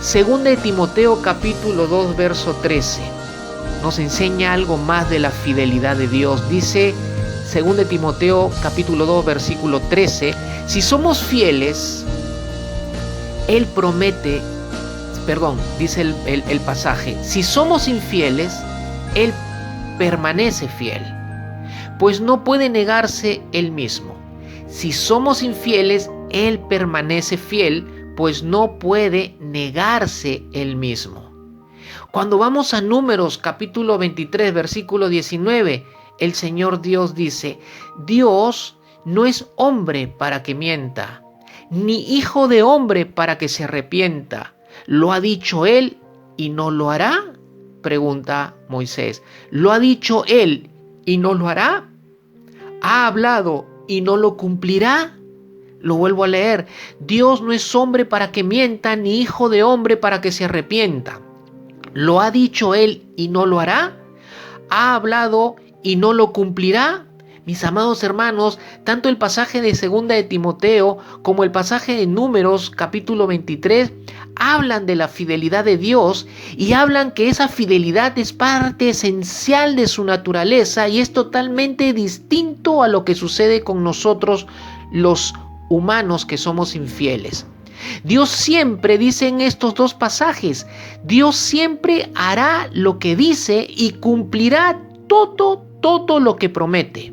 Segunda de Timoteo capítulo 2 verso 13 nos enseña algo más de la fidelidad de Dios. Dice Segunda de Timoteo capítulo 2 versículo 13, si somos fieles, Él promete, dice el pasaje, si somos infieles, Él permanece fiel, pues no puede negarse Él mismo. Si somos infieles, Él permanece fiel, pues no puede negarse Él mismo. Cuando vamos a Números capítulo 23 versículo 19, el Señor Dios dice, Dios no es hombre para que mienta, ni hijo de hombre para que se arrepienta. ¿Lo ha dicho Él y no lo hará? Pregunta Moisés. ¿Lo ha dicho Él y no lo hará? ¿Ha hablado y no lo cumplirá? Lo vuelvo a leer. Dios no es hombre para que mienta, ni hijo de hombre para que se arrepienta. ¿Lo ha dicho Él y no lo hará? ¿Ha hablado y no lo cumplirá? Mis amados hermanos, tanto el pasaje de Segunda de Timoteo como el pasaje de Números capítulo 23 hablan de la fidelidad de Dios y hablan que esa fidelidad es parte esencial de su naturaleza y es totalmente distinto a lo que sucede con nosotros los humanos que somos infieles. Dios siempre, dice en estos dos pasajes, Dios siempre hará lo que dice y cumplirá todo lo que promete.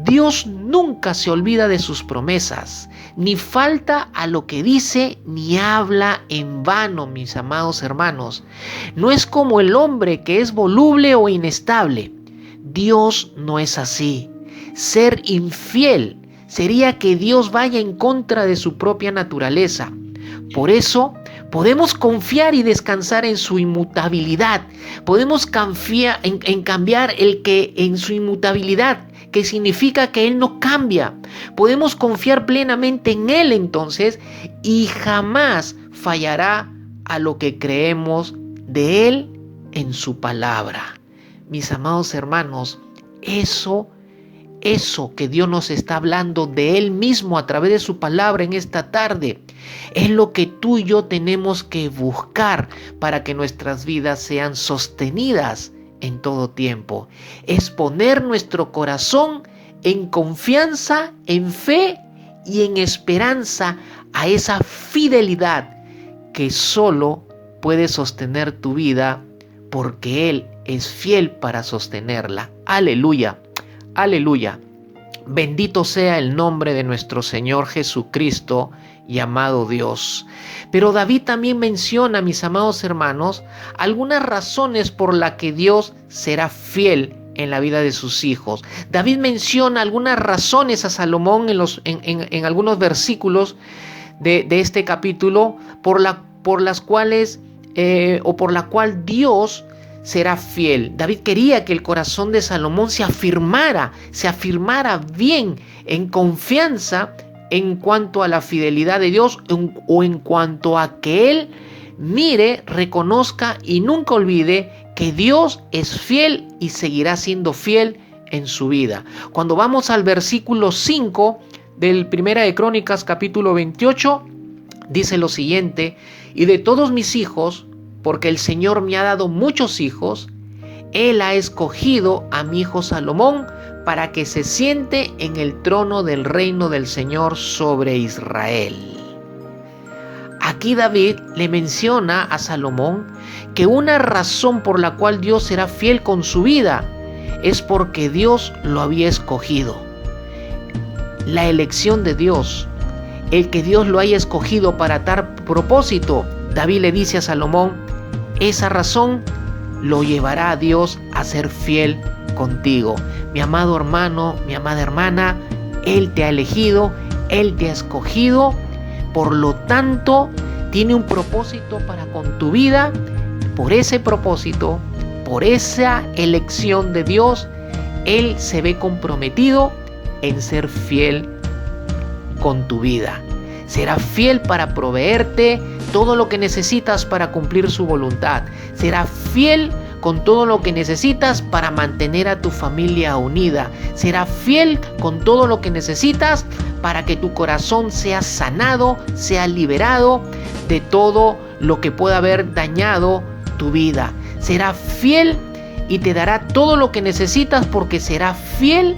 Dios nunca se olvida de sus promesas, ni falta a lo que dice, ni habla en vano, mis amados hermanos. No es como el hombre que es voluble o inestable. Dios no es así. Ser infiel sería que Dios vaya en contra de su propia naturaleza. Por eso podemos confiar y descansar en su inmutabilidad. Podemos confiar en cambiar el que en su inmutabilidad, que significa que Él no cambia. Podemos confiar plenamente en Él entonces y jamás fallará a lo que creemos de Él en su palabra. Mis amados hermanos, eso eso que Dios nos está hablando de Él mismo a través de su palabra en esta tarde. Es lo que tú y yo tenemos que buscar para que nuestras vidas sean sostenidas en todo tiempo. Es poner nuestro corazón en confianza, en fe y en esperanza a esa fidelidad que solo puede sostener tu vida porque Él es fiel para sostenerla. Aleluya, aleluya. Bendito sea el nombre de nuestro Señor Jesucristo y amado Dios. Pero David también menciona, mis amados hermanos, algunas razones por las que Dios será fiel en la vida de sus hijos. David menciona algunas razones a Salomón en algunos versículos de este capítulo por las cuales por la cual Dios será fiel. David quería que el corazón de Salomón se afirmara bien en confianza en cuanto a la fidelidad de Dios o en cuanto a que él mire, reconozca y nunca olvide que Dios es fiel y seguirá siendo fiel en su vida. Cuando vamos al versículo 5 del Primera de Crónicas capítulo 28, dice lo siguiente: y de todos mis hijos, porque el Señor me ha dado muchos hijos, Él ha escogido a mi hijo Salomón para que se siente en el trono del reino del Señor sobre Israel. Aquí David le menciona a Salomón que una razón por la cual Dios será fiel con su vida es porque Dios lo había escogido. La elección de Dios, el que Dios lo haya escogido para tal propósito, David le dice a Salomón, esa razón lo llevará a Dios a ser fiel contigo. Mi amado hermano, mi amada hermana, Él te ha elegido, Él te ha escogido, por lo tanto, tiene un propósito para con tu vida. Por ese propósito, por esa elección de Dios, Él se ve comprometido en ser fiel con tu vida. Será fiel para proveerte todo lo que necesitas para cumplir su voluntad. Será fiel con todo lo que necesitas para mantener a tu familia unida. Será fiel con todo lo que necesitas para que tu corazón sea sanado, sea liberado de todo lo que pueda haber dañado tu vida. Será fiel y te dará todo lo que necesitas porque será fiel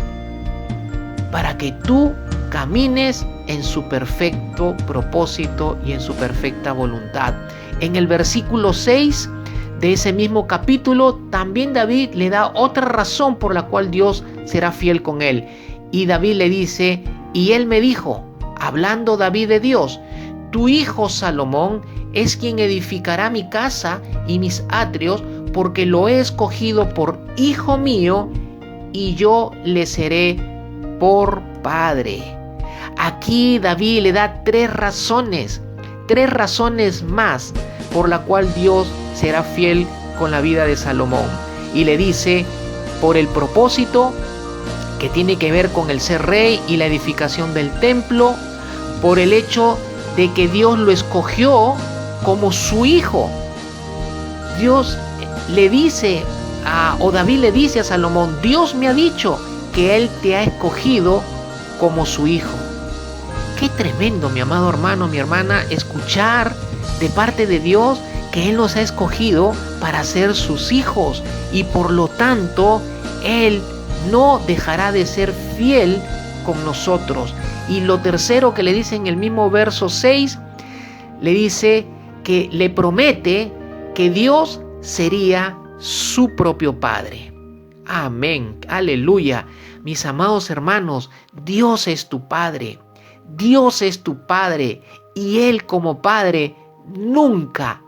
para que tú camines en su perfecto propósito y en su perfecta voluntad. En el versículo 6 de ese mismo capítulo, también David le da otra razón por la cual Dios será fiel con él. Y David le dice, y él me dijo, hablando David de Dios, tu hijo Salomón es quien edificará mi casa y mis atrios, porque lo he escogido por hijo mío y yo le seré por padre. Aquí David le da tres razones más por la cual Dios será fiel con la vida de Salomón. Y le dice, por el propósito que tiene que ver con el ser rey y la edificación del templo, por el hecho de que Dios lo escogió como su hijo. Dios le dice, o David le dice a Salomón, Dios me ha dicho que Él te ha escogido como su hijo. Qué tremendo, mi amado hermano, mi hermana, escuchar de parte de Dios que Él nos ha escogido para ser sus hijos y por lo tanto Él no dejará de ser fiel con nosotros. Y lo tercero que le dice en el mismo verso 6, le dice que le promete que Dios sería su propio Padre. Amén, aleluya. Mis amados hermanos, Dios es tu Padre. Dios es tu Padre y Él como Padre nunca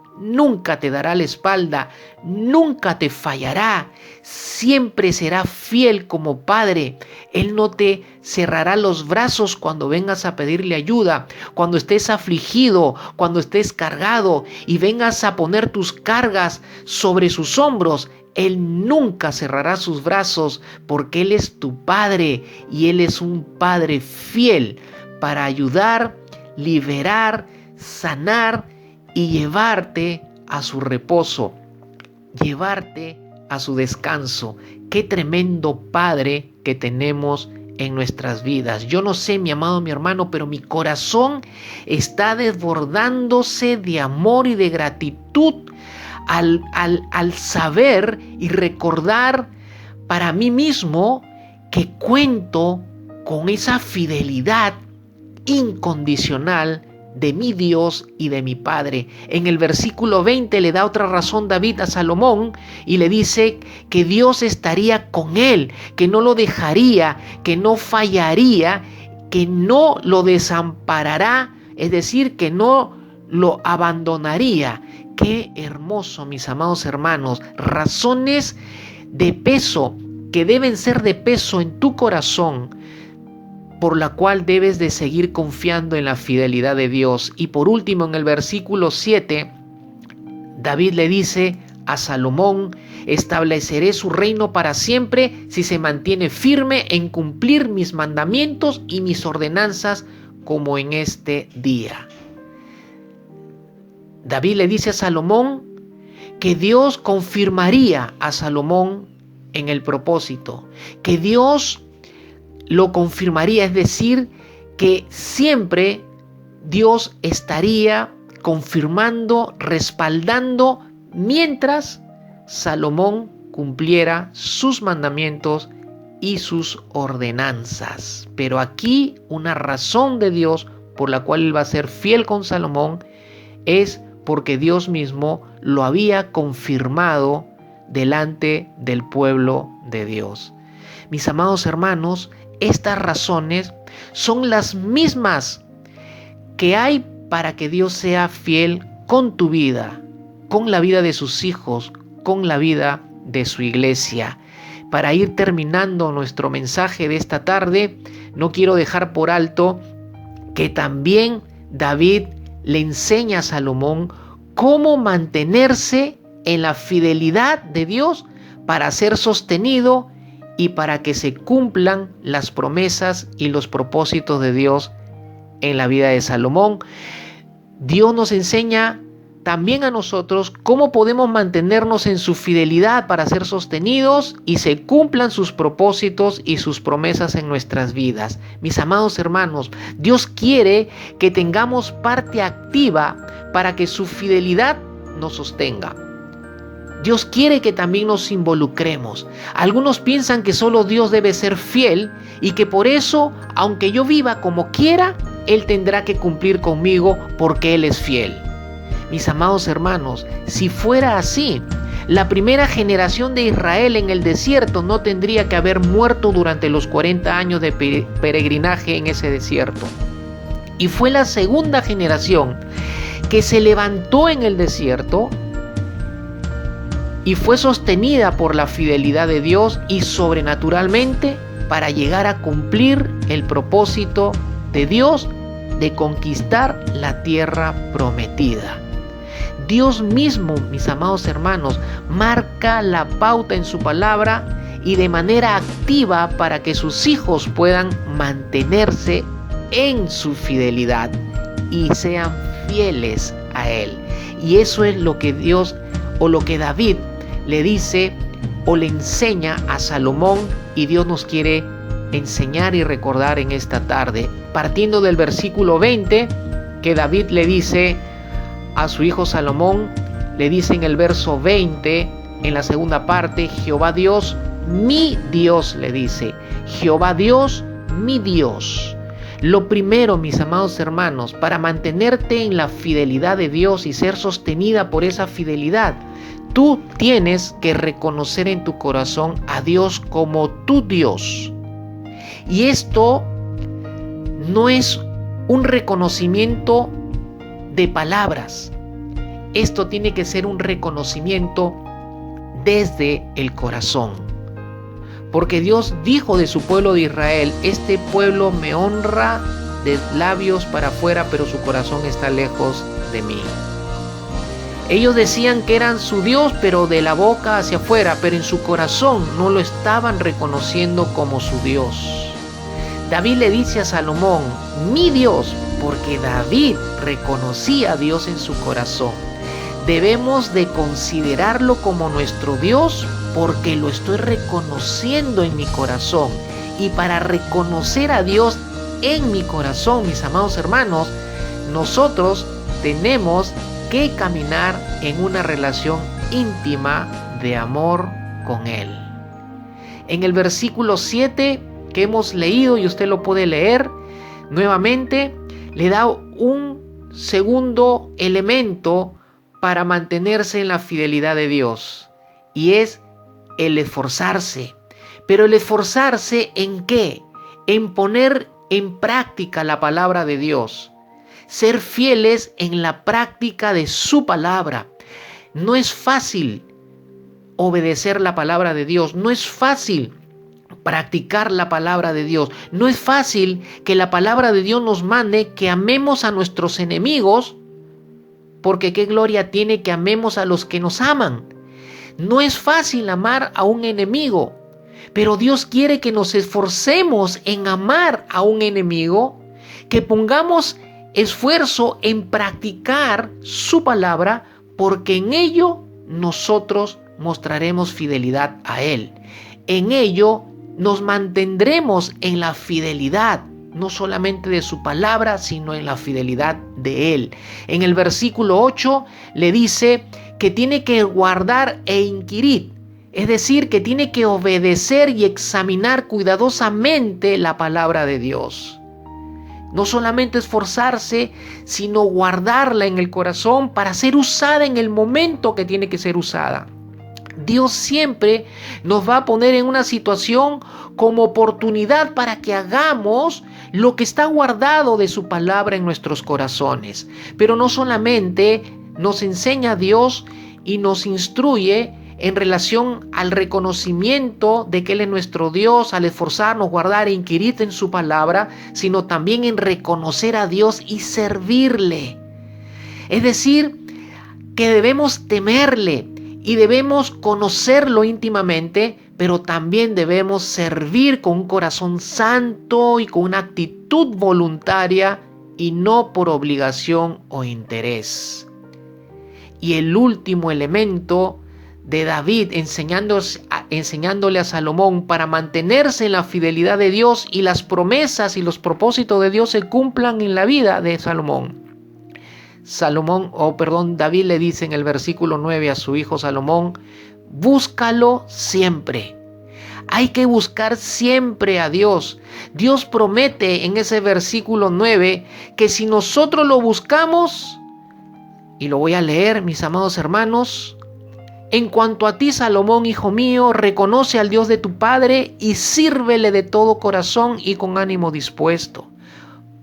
te dará la espalda, nunca te fallará, siempre será fiel como Padre. Él no te cerrará los brazos cuando vengas a pedirle ayuda, cuando estés afligido, cuando estés cargado y vengas a poner tus cargas sobre sus hombros. Él nunca cerrará sus brazos porque Él es tu Padre y Él es un Padre fiel para ayudar, liberar, sanar y llevarte a su reposo, llevarte a su descanso. Qué tremendo Padre que tenemos en nuestras vidas. Yo no sé, mi amado, mi hermano, pero mi corazón está desbordándose de amor y de gratitud al saber y recordar para mí mismo que cuento con esa fidelidad incondicional de mi Dios y de mi Padre. En el versículo 20 le da otra razón David a Salomón y le dice que Dios estaría con él, que no lo dejaría, que no fallaría, que no lo desamparará, es decir, que no lo abandonaría. Qué hermoso, mis amados hermanos, razones de peso que deben ser de peso en tu corazón, por la cual debes de seguir confiando en la fidelidad de Dios. Y por último, en el versículo 7, David le dice a Salomón: estableceré su reino para siempre si se mantiene firme en cumplir mis mandamientos y mis ordenanzas como en este día. David le dice a Salomón que Dios confirmaría a Salomón en el propósito, que Dios lo confirmaría, es decir, que siempre Dios estaría confirmando, respaldando, mientras Salomón cumpliera sus mandamientos y sus ordenanzas. Pero aquí una razón de Dios por la cual él va a ser fiel con Salomón es porque Dios mismo lo había confirmado delante del pueblo de Dios. Mis amados hermanos, estas razones son las mismas que hay para que Dios sea fiel con tu vida, con la vida de sus hijos, con la vida de su iglesia. Para ir terminando nuestro mensaje de esta tarde, no quiero dejar por alto que también David le enseña a Salomón cómo mantenerse en la fidelidad de Dios para ser sostenido y para que se cumplan las promesas y los propósitos de Dios en la vida de Salomón. Dios nos enseña también a nosotros cómo podemos mantenernos en su fidelidad para ser sostenidos y se cumplan sus propósitos y sus promesas en nuestras vidas. Mis amados hermanos, Dios quiere que tengamos parte activa para que su fidelidad nos sostenga. Dios quiere que también nos involucremos. Algunos piensan que solo Dios debe ser fiel y que por eso, aunque yo viva como quiera, Él tendrá que cumplir conmigo porque Él es fiel. Mis amados hermanos, si fuera así, la primera generación de Israel en el desierto no tendría que haber muerto durante los 40 años de peregrinaje en ese desierto. Y fue la segunda generación que se levantó en el desierto y fue sostenida por la fidelidad de Dios y sobrenaturalmente para llegar a cumplir el propósito de Dios de conquistar la tierra prometida. Dios mismo, mis amados hermanos, marca la pauta en su palabra y de manera activa para que sus hijos puedan mantenerse en su fidelidad y sean fieles a Él. Y eso es lo que Dios o lo que David le dice o le enseña a Salomón, y Dios nos quiere enseñar y recordar en esta tarde, partiendo del versículo 20 que David le dice a su hijo Salomón. Le dice en el verso 20, en la segunda parte: Jehová Dios, mi Dios, le dice, Jehová Dios, mi Dios. Lo primero, mis amados hermanos, para mantenerte en la fidelidad de Dios y ser sostenida por esa fidelidad, tú tienes que reconocer en tu corazón a Dios como tu Dios. Y esto no es un reconocimiento de palabras. Esto tiene que ser un reconocimiento desde el corazón. Porque Dios dijo de su pueblo de Israel: este pueblo me honra de labios para afuera, pero su corazón está lejos de mí. Ellos decían que eran su Dios, pero de la boca hacia afuera, pero en su corazón no lo estaban reconociendo como su Dios. David le dice a Salomón: mi Dios, porque David reconocía a Dios en su corazón. debemos de considerarlo como nuestro Dios porque lo estoy reconociendo en mi corazón. Y para reconocer a Dios en mi corazón, mis amados hermanos, nosotros tenemos que caminar en una relación íntima de amor con Él. En el versículo 7 que hemos leído, y usted lo puede leer nuevamente, le da un segundo elemento para mantenerse en la fidelidad de Dios, y es el esforzarse. Pero el esforzarse ¿en qué? En poner en práctica la palabra de Dios. Ser fieles en la práctica de su palabra. No es fácil obedecer la palabra de Dios. No es fácil practicar la palabra de Dios. No es fácil que la palabra de Dios nos mande que amemos a nuestros enemigos, porque qué gloria tiene que amemos a los que nos aman. No es fácil amar a un enemigo, pero Dios quiere que nos esforcemos en amar a un enemigo, que pongamos esfuerzo en practicar su palabra, porque en ello nosotros mostraremos fidelidad a Él. En ello nos mantendremos en la fidelidad, no solamente de su palabra, sino en la fidelidad de Él. En el versículo 8 le dice que tiene que guardar e inquirir, es decir, que tiene que obedecer y examinar cuidadosamente la palabra de Dios. No solamente esforzarse, sino guardarla en el corazón para ser usada en el momento que tiene que ser usada. Dios siempre nos va a poner en una situación como oportunidad para que hagamos lo que está guardado de su palabra en nuestros corazones. Pero no solamente nos enseña Dios y nos instruye en relación al reconocimiento de que Él es nuestro Dios, al esforzarnos, guardar e inquirir en su palabra, sino también en reconocer a Dios y servirle. Es decir, que debemos temerle y debemos conocerlo íntimamente, pero también debemos servir con un corazón santo y con una actitud voluntaria y no por obligación o interés. Y el último elemento de David enseñándole a Salomón para mantenerse en la fidelidad de Dios y las promesas y los propósitos de Dios se cumplan en la vida de Salomón. David le dice en el versículo 9 a su hijo Salomón: búscalo siempre. Hay que buscar siempre a Dios. Dios promete en ese versículo 9 que si nosotros lo buscamos, y lo voy a leer, mis amados hermanos: en cuanto a ti, Salomón, hijo mío, reconoce al Dios de tu padre y sírvele de todo corazón y con ánimo dispuesto.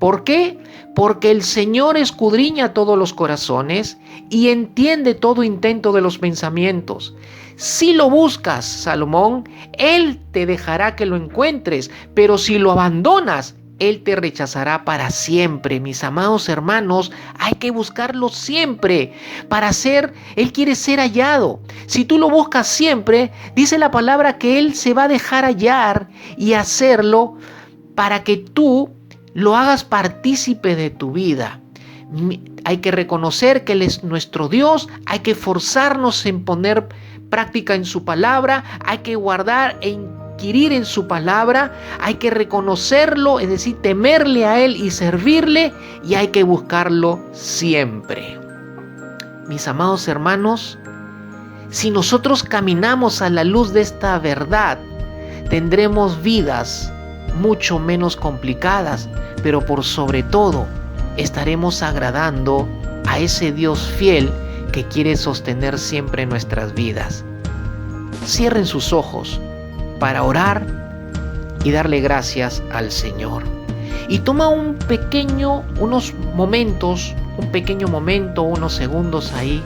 ¿Por qué? Porque el Señor escudriña todos los corazones y entiende todo intento de los pensamientos. Si lo buscas, Salomón, Él te dejará que lo encuentres, pero si lo abandonas, Él te rechazará para siempre. Mis amados hermanos, hay que buscarlo siempre Él quiere ser hallado. Si tú lo buscas siempre, dice la palabra que Él se va a dejar hallar y hacerlo para que tú lo hagas partícipe de tu vida. Hay que reconocer que Él es nuestro Dios, hay que esforzarnos en poner práctica en su palabra, hay que guardar e inquirir en su palabra, hay que reconocerlo, es decir, temerle a Él y servirle, y hay que buscarlo siempre. Mis amados hermanos, si nosotros caminamos a la luz de esta verdad, tendremos vidas mucho menos complicadas, pero por sobre todo estaremos agradando a ese Dios fiel que quiere sostener siempre nuestras vidas. Cierren sus ojos para orar y darle gracias al Señor. Y toma unos segundos ahí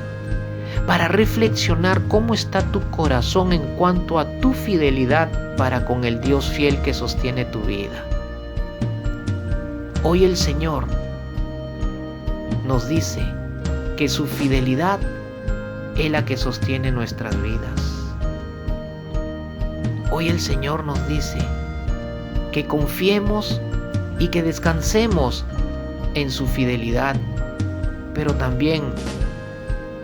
para reflexionar cómo está tu corazón en cuanto a tu fidelidad para con el Dios fiel que sostiene tu vida. Hoy el Señor nos dice que su fidelidad es la que sostiene nuestras vidas. Hoy el Señor nos dice que confiemos y que descansemos en su fidelidad, pero también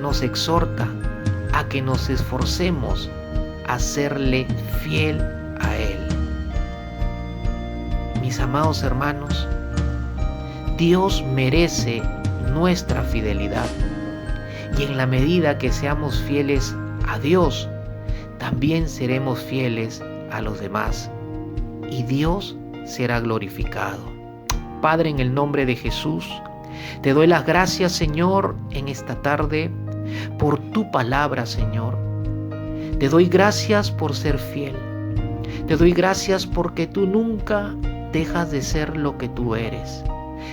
nos exhorta a que nos esforcemos a serle fiel a Él. Mis amados hermanos, Dios merece nuestra fidelidad, y en la medida que seamos fieles a Dios, también seremos fieles a los demás, y Dios será glorificado. Padre, en el nombre de Jesús, te doy las gracias, Señor, en esta tarde, por tu palabra, Señor. Te doy gracias por ser fiel. Te doy gracias porque tú nunca dejas de ser lo que tú eres.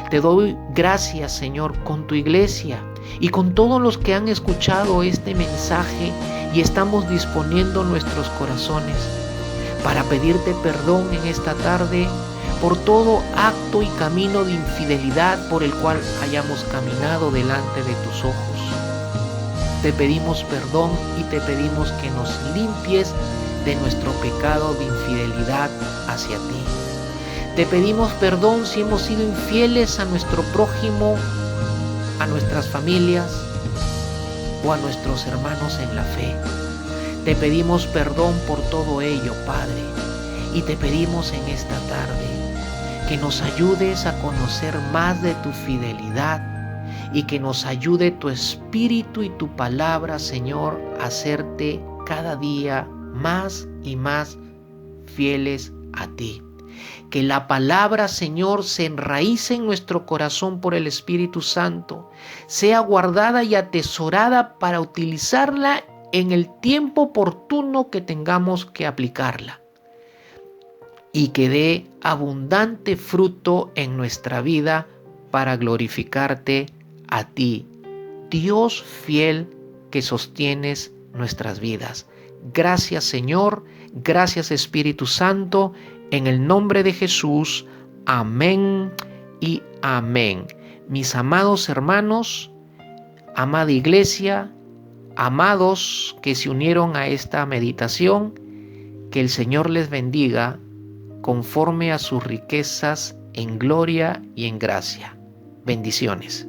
Te doy gracias, Señor, con tu iglesia y con todos los que han escuchado este mensaje, y estamos disponiendo nuestros corazones para pedirte perdón en esta tarde por todo acto y camino de infidelidad por el cual hayamos caminado delante de tus ojos. Te pedimos perdón y te pedimos que nos limpies de nuestro pecado de infidelidad hacia ti. Te pedimos perdón si hemos sido infieles a nuestro prójimo, a nuestras familias o a nuestros hermanos en la fe. Te pedimos perdón por todo ello, Padre, y te pedimos en esta tarde que nos ayudes a conocer más de tu fidelidad y que nos ayude tu Espíritu y tu palabra, Señor, a hacerte cada día más y más fieles a ti. Que la palabra, Señor, se enraíce en nuestro corazón por el Espíritu Santo, sea guardada y atesorada para utilizarla en el tiempo oportuno que tengamos que aplicarla, y que dé abundante fruto en nuestra vida para glorificarte a ti, Dios fiel que sostienes nuestras vidas. Gracias, Señor, gracias, Espíritu Santo, en el nombre de Jesús. Amén y amén. Mis amados hermanos, amada iglesia, amados que se unieron a esta meditación, que el Señor les bendiga conforme a sus riquezas en gloria y en gracia. Bendiciones.